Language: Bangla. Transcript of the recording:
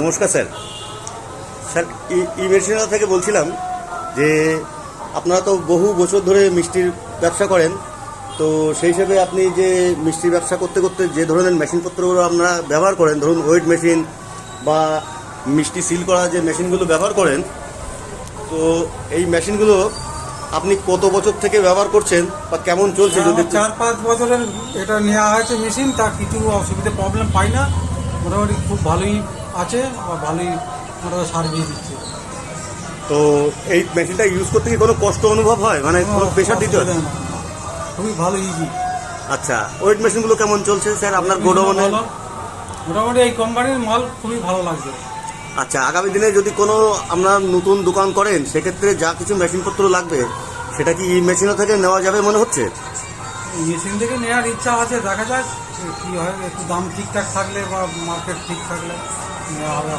নমস্কার স্যার। স্যার ই মেশিনারি থেকে বলছিলাম যে আপনারা তো বহু বছর ধরে মিষ্টির ব্যবসা করেন, তো সেই হিসেবে আপনি যে মিষ্টির ব্যবসা করতে করতে যে ধরনের মেশিনপত্রগুলো আপনারা ব্যবহার করেন, ধরুন ওয়েট মেশিন বা মিষ্টি সিল করা যে মেশিনগুলো ব্যবহার করেন, তো এই মেশিনগুলো আপনি কত বছর থেকে ব্যবহার করছেন বা কেমন চলছে? যদি 4-5 বছরের এটা নেওয়া হয়েছে মেশিন, তার কিছু অসুবিধা প্রবলেম পাই না, মোটামুটি খুব ভালোই আছে বা ভালোই মোটামুটি সার্ভিস দিচ্ছে। তো এই মেশিনটা ইউজ করতে কি কোনো কষ্ট অনুভব হয়, মানে কোনো প্রেশার দিতে হয়? অসুবিধা না, খুবই ভালো ইজি। আচ্ছা, ওয়েট মেশিনগুলো কেমন চলছে স্যার আপনার গোডাউনে? মোটামুটি এই কোম্পানির মাল খুবই ভালো লাগছে। আচ্ছা, আগামী দিনে যদি কোনো আমরা নতুন দোকান করেন, সেক্ষেত্রে যা কিছু মেশিনপত্র লাগবে সেটা কি এই মেশিনও থেকে নেওয়া যাবে মনে হচ্ছে? মেশিন থেকে নেওয়ার ইচ্ছা আছে, দেখা যাক কি হয়। একটু দাম ঠিকঠাক থাকলে বা মার্কেট ঠিক থাকলে নেওয়া হবে।